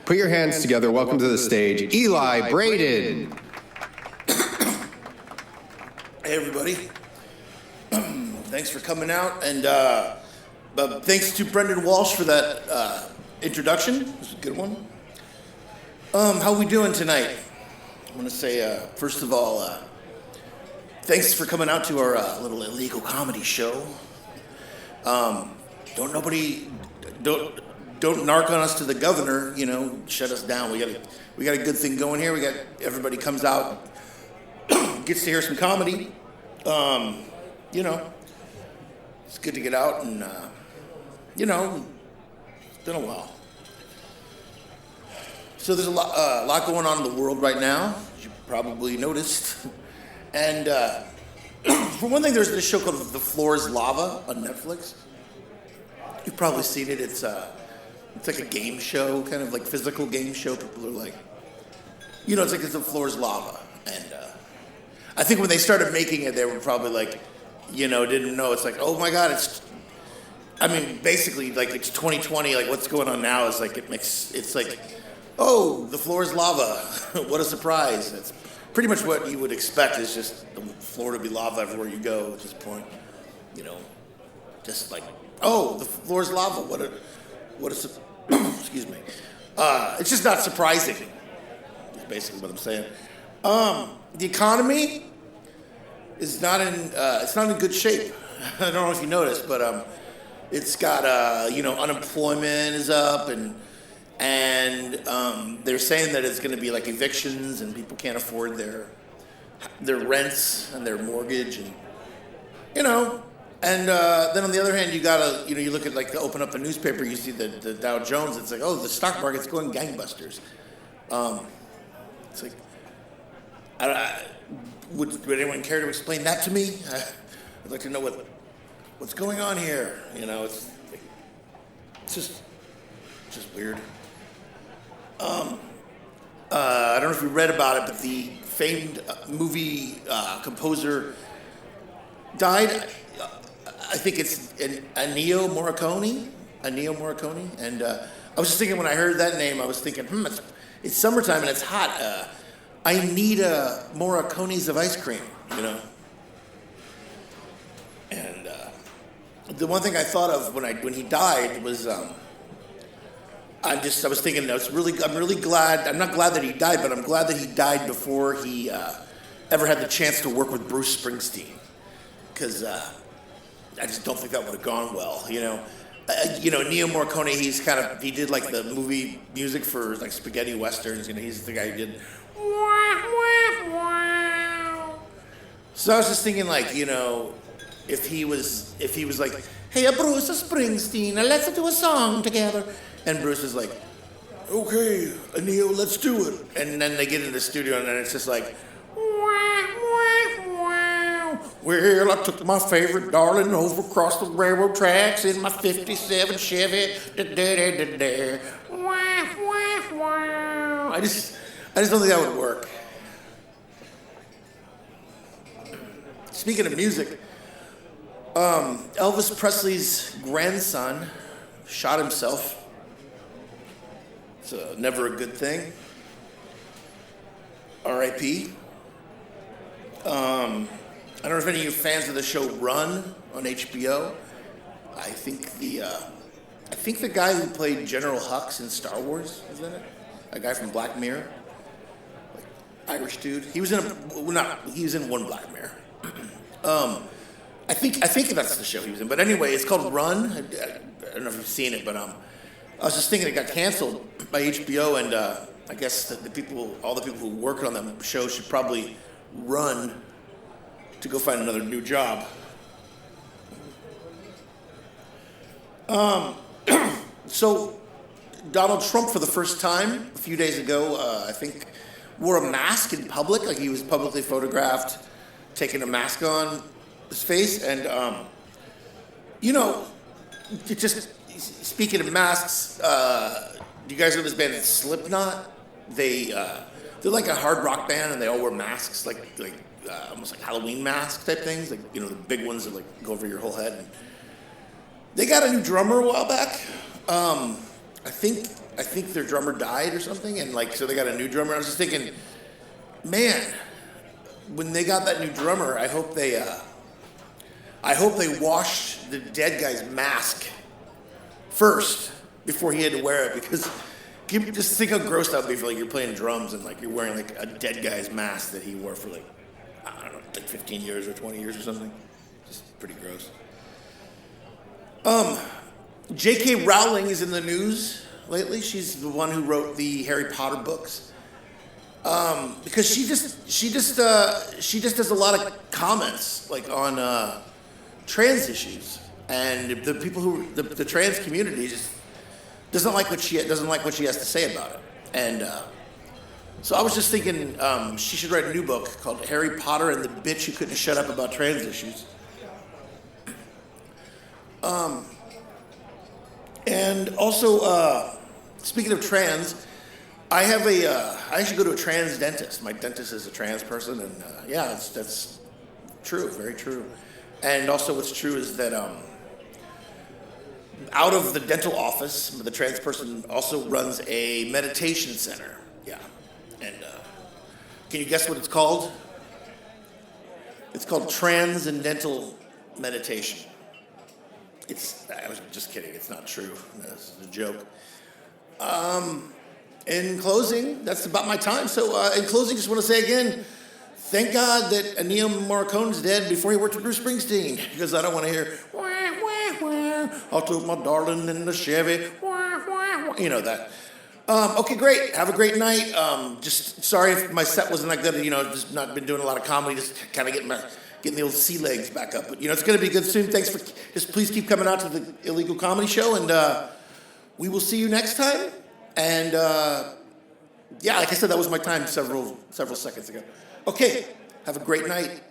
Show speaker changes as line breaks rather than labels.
Put your hands together. Welcome to the stage, Eli Brendon.
Hey, everybody. Thanks for coming out, and thanks to Brendon Walsh for that introduction. It was a good one. How we doing tonight? I want to say, first of all, thanks for coming out to our little illegal comedy show. Don't narc on us to the governor. You know, shut us down. We got a good thing going here. We got everybody comes out, gets to hear some comedy. You know, it's good to get out and you know, it's been a while. So there's a lot going on in the world right now, as you probably noticed. And for one thing, there's this show called The Floor is Lava on Netflix. You've probably seen it. It's like a game show, kind of like physical game show. People are like, you know, it's The Floor is Lava. And I think when they started making it, they were probably like, you know, didn't know. It's like, oh my God, basically, like, it's 2020. Like, what's going on now is like, it's like, oh, the floor is lava. What a surprise. It's pretty much what you would expect, is just the floor to be lava everywhere you go at this point. You know, just like, oh, the floor is lava. What a excuse me. It's just not surprising, is basically what I'm saying. The economy is not in good shape. I don't know if you noticed, but it's got you know, unemployment is up, and they're saying that it's going to be like evictions, and people can't afford their rents and their mortgage, and you know. And then on the other hand, you gotta, you know, you look at, like, to open up the newspaper, you see the Dow Jones. It's like, oh, the stock market's going gangbusters. It's like, would anyone care to explain that to me? I'd like to know what's going on here. You know, it's just weird. I don't know if you read about it, but the famed movie composer died. I think it's Ennio Morricone, and I was just thinking, when I heard that name, I was thinking, it's summertime and it's hot. I need more cones of ice cream, you know. And the one thing I thought of when he died was, I was thinking, I'm really glad. I'm not glad that he died, but I'm glad that he died before he ever had the chance to work with Bruce Springsteen, because I just don't think that would have gone well, you know. You know, Ennio Morricone, he did like the movie music for like spaghetti westerns. You know, he's the guy who did. So I was just thinking, like, you know, if he was like, hey, Bruce Springsteen, let's do a song together, and Bruce is like, okay, Ennio, let's do it, and then they get into the studio, and then it's just like, well, I took my favorite darling over across the railroad tracks in my '57 Chevy. I just don't think that would work. Speaking of music, Elvis Presley's grandson shot himself. It's never a good thing. R.I.P. I don't know if any of you are fans of the show Run on HBO. I think the guy who played General Hux in Star Wars is in it. A guy from Black Mirror, like Irish dude. He was in one Black Mirror. I think that's the show he was in. But anyway, it's called Run. I don't know if you've seen it, but I was just thinking it got canceled by HBO, and I guess all the people who work on that show should probably run to go find another new job. So Donald Trump, for the first time a few days ago, I think, wore a mask in public. Like, he was publicly photographed taking a mask on his face. And, you know, speaking of masks, do you guys know this band Slipknot? They're like a hard rock band, and they all wear masks, like almost like Halloween mask type things, like, you know, the big ones that like go over your whole head. And they got a new drummer a while back. I think I think their drummer died or something, and like so they got a new drummer. I was just thinking, man, when they got that new drummer, I hope they washed the dead guy's mask first before he had to wear it, because just think how gross that would be for like you're playing drums and like you're wearing like a dead guy's mask that he wore for like, I don't know, like 15 years or 20 years or something. Just pretty gross. J.K. Rowling is in the news lately. She's the one who wrote the Harry Potter books. Because she just does a lot of comments like on trans issues, and the people who the trans community just doesn't like what she has to say about it. And so I was just thinking she should write a new book called Harry Potter and the Bitch Who Couldn't Shut Up About Trans Issues. And also, speaking of trans, I should go to a trans dentist. My dentist is a trans person, and yeah, that's true, very true. And also what's true is that out of the dental office, the trans person also runs a meditation center. Yeah. And can you guess what it's called? It's called Transcendental Meditation. I was just kidding. It's not true. This is a joke. In closing, that's about my time. So in closing, just want to say again, thank God that Ennio Morricone's dead before he worked with Bruce Springsteen, because I don't want to hear, wah, wah, wah, I took my darling in the Chevy, wah, wah, wah. You know that. Okay, great. Have a great night. Just sorry if my set wasn't that good. Just not been doing a lot of comedy, just kind of getting the old sea legs back up. But, it's going to be good soon. Thanks for, just please keep coming out to the Illegal Comedy Show, and we will see you next time. And, yeah, like I said, that was my time several seconds ago. Okay, have a great night.